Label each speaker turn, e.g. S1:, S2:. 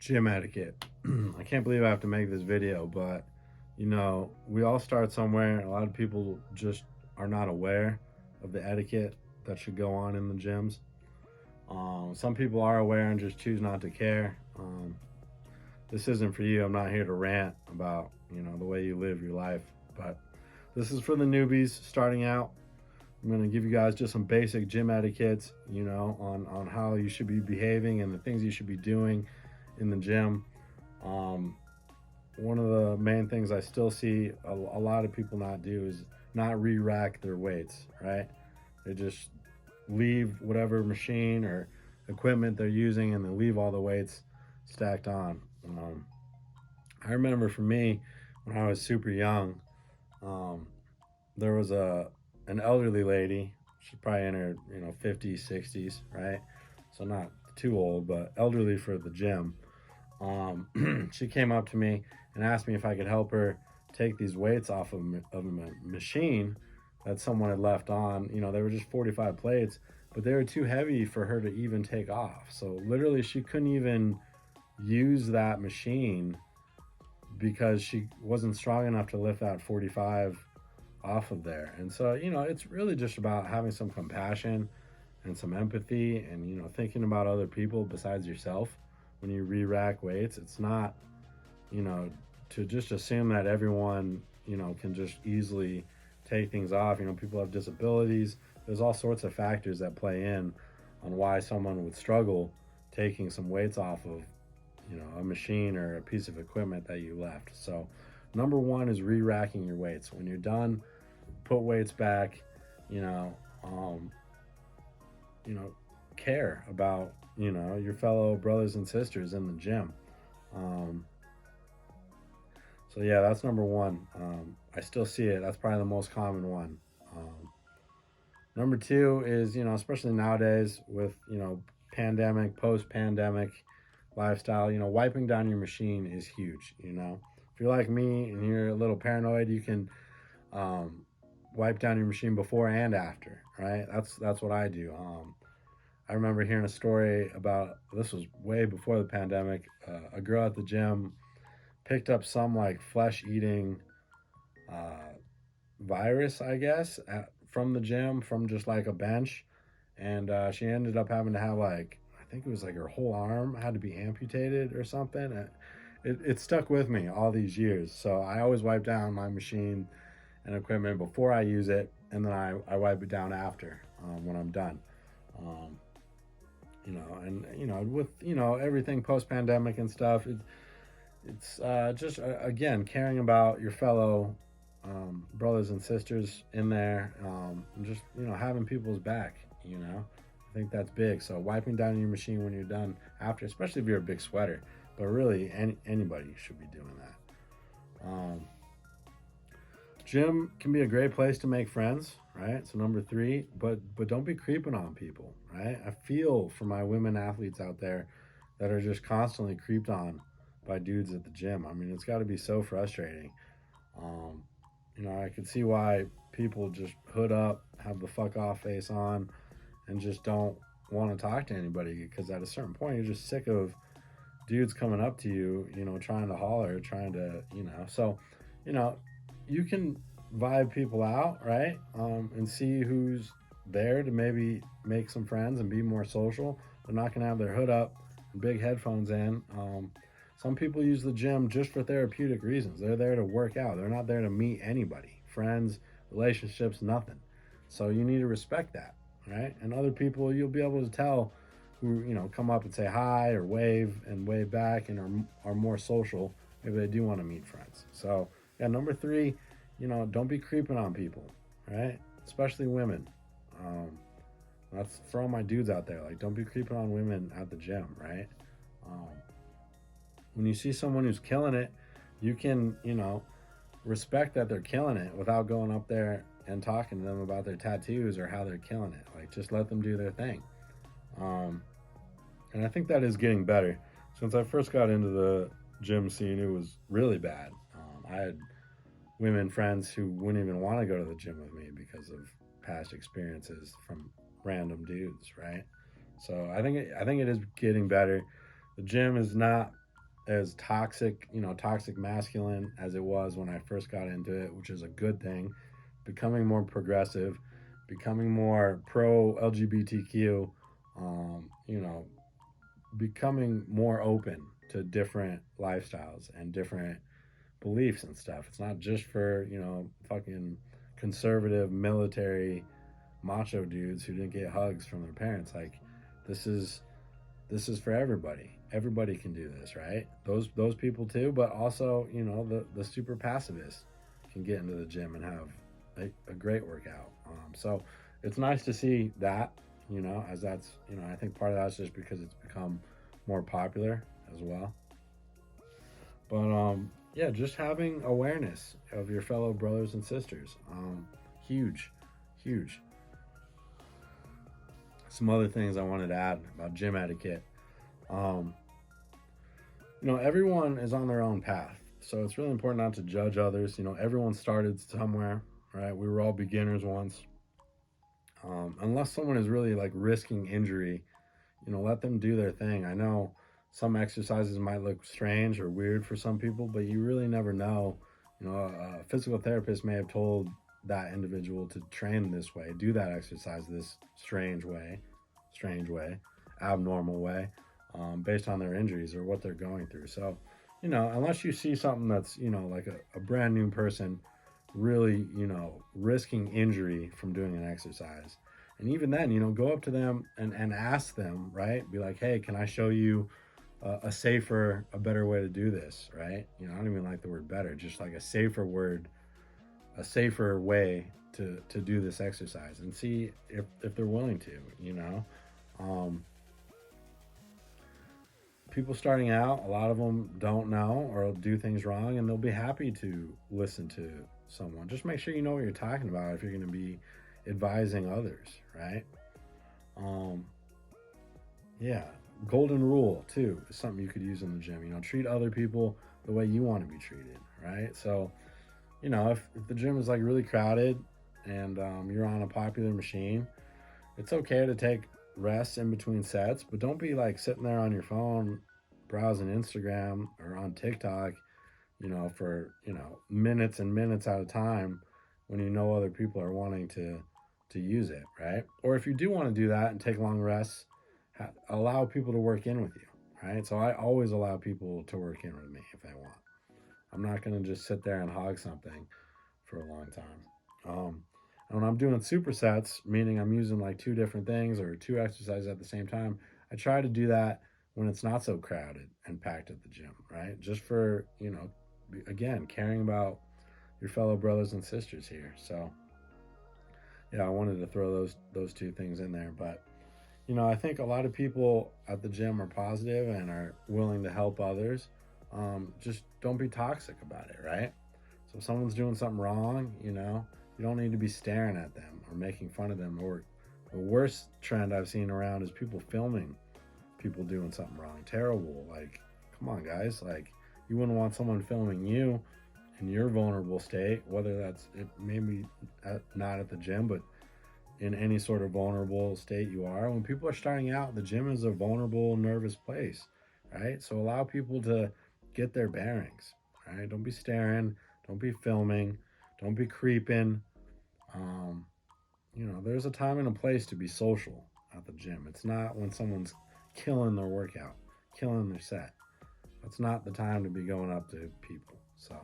S1: Gym etiquette. I can't believe I have to make this video, but we all start somewhere. A lot of people just are not aware of the etiquette that should go on in the gyms. Some people are aware and just choose not to care. This isn't for you. I'm not here to rant about the way you live your life, but this is for the newbies starting out. I'm going to give you guys just some basic gym etiquettes, on how you should be behaving and the things you should be doing in the gym. One of the main things I still see a lot of people not do is not re-rack their weights, right? They just leave whatever machine or equipment they're using and they leave all the weights stacked on. I remember for me, when I was super young, there was an elderly lady. She's probably in her 50s, 60s, right? So not too old, but elderly for the gym. She came up to me and asked me if I could help her take these weights off of a machine that someone had left on. They were just 45 plates, but they were too heavy for her to even take off. So literally she couldn't even use that machine because she wasn't strong enough to lift that 45 off of there. And so, it's really just about having some compassion and some empathy and, thinking about other people besides yourself when you re-rack weights. It's not, to just assume that everyone, can just easily take things off. People have disabilities. There's all sorts of factors that play in on why someone would struggle taking some weights off of, a machine or a piece of equipment that you left. So number one is re-racking your weights. When you're done, put weights back, care about, your fellow brothers and sisters in the gym. So yeah, that's number one. I still see it. That's probably the most common one. Number two is, especially nowadays with, pandemic, post-pandemic lifestyle, wiping down your machine is huge. If you're like me and you're a little paranoid, you can wipe down your machine before and after, right? That's what I do. I remember hearing a story about, this was way before the pandemic, a girl at the gym picked up some like flesh-eating virus, I guess, from the gym, from just like a bench, and she ended up having to have I think it was like her whole arm had to be amputated or something. It stuck with me all these years. So I always wipe down my machine and equipment before I use it, and then I wipe it down after when I'm done. With everything post-pandemic and stuff, it's just again caring about your fellow brothers and sisters in there, and just having people's back. I think that's big. So wiping down your machine when you're done after, especially if you're a big sweater, but really anybody should be doing that. Gym can be a great place to make friends, right? So number three, but don't be creeping on people, right? I feel for my women athletes out there that are just constantly creeped on by dudes at the gym. I mean, it's got to be so frustrating. I could see why people just hood up, have the fuck off face on, and just don't want to talk to anybody, because at a certain point you're just sick of dudes coming up to you, trying to holler, trying to, so, you can vibe people out, right? And see who's there to maybe make some friends and be more social. They're not going to have their hood up and big headphones in. Some people use the gym just for therapeutic reasons. They're there to work out. They're not there to meet anybody, friends, relationships, nothing. So you need to respect that, right? And other people, you'll be able to tell who, come up and say hi or wave back and are more social if they do want to meet friends. So yeah, number three, don't be creeping on people, right? Especially women. That's for all my dudes out there. Like, don't be creeping on women at the gym, right? When you see someone who's killing it, you can, respect that they're killing it without going up there and talking to them about their tattoos or how they're killing it. Like, just let them do their thing. And I think that is getting better. Since I first got into the gym scene, it was really bad. I had women friends who wouldn't even want to go to the gym with me because of past experiences from random dudes, right? So I think it is getting better. The gym is not as toxic, toxic masculine as it was when I first got into it, which is a good thing. Becoming more progressive, becoming more pro LGBTQ, you know, becoming more open to different lifestyles and different beliefs and stuff. It's not just for, fucking conservative military macho dudes who didn't get hugs from their parents. Like, this is for everybody. Everybody can do this, right? Those people too, but also, the super pacifists can get into the gym and have a great workout. So it's nice to see that, as that's, I think part of that's just because it's become more popular as well. But yeah, just having awareness of your fellow brothers and sisters, huge, huge. Some other things I wanted to add about gym etiquette. Um, everyone is on their own path, so it's really important not to judge others. Everyone started somewhere, right? We were all beginners once. Unless someone is really like risking injury, let them do their thing. I know some exercises might look strange or weird for some people, but you really never know. A physical therapist may have told that individual to train this way, do that exercise this strange way, abnormal way, based on their injuries or what they're going through. So, unless you see something that's, like a brand new person really, risking injury from doing an exercise. And even then, go up to them and ask them, right? Be like, hey, can I show you a better way to do this, right? I don't even like the word better, just like a safer way to do this exercise, and see if they're willing to. People starting out, a lot of them don't know or do things wrong, and they'll be happy to listen to someone. Just make sure you know what you're talking about if you're going to be advising others, right? Yeah, golden rule too is something you could use in the gym. Treat other people the way you want to be treated, right? So, if the gym is like really crowded and you're on a popular machine, it's okay to take rests in between sets, but don't be like sitting there on your phone browsing Instagram or on TikTok, for, minutes and minutes at a time when other people are wanting to use it, right? Or if you do want to do that and take long rests, allow people to work in with you, right? So I always allow people to work in with me if they want. I'm not going to just sit there and hog something for a long time. And when I'm doing supersets, meaning I'm using like two different things or two exercises at the same time, I try to do that when it's not so crowded and packed at the gym, right? Just for, again, caring about your fellow brothers and sisters here. So yeah, I wanted to throw those two things in there. But I think a lot of people at the gym are positive and are willing to help others. Just don't be toxic about it, right? So if someone's doing something wrong, you don't need to be staring at them or making fun of them. Or the worst trend I've seen around is people filming people doing something wrong. Terrible. Like, come on, guys. Like, you wouldn't want someone filming you in your vulnerable state, whether that's it, maybe not at the gym, but in any sort of vulnerable state you are. When people are starting out, the gym is a vulnerable, nervous place, right? So allow people to get their bearings, right? Don't be staring, don't be filming, don't be creeping. There's a time and a place to be social at the gym. It's not when someone's killing their workout, killing their set. That's not the time to be going up to people. So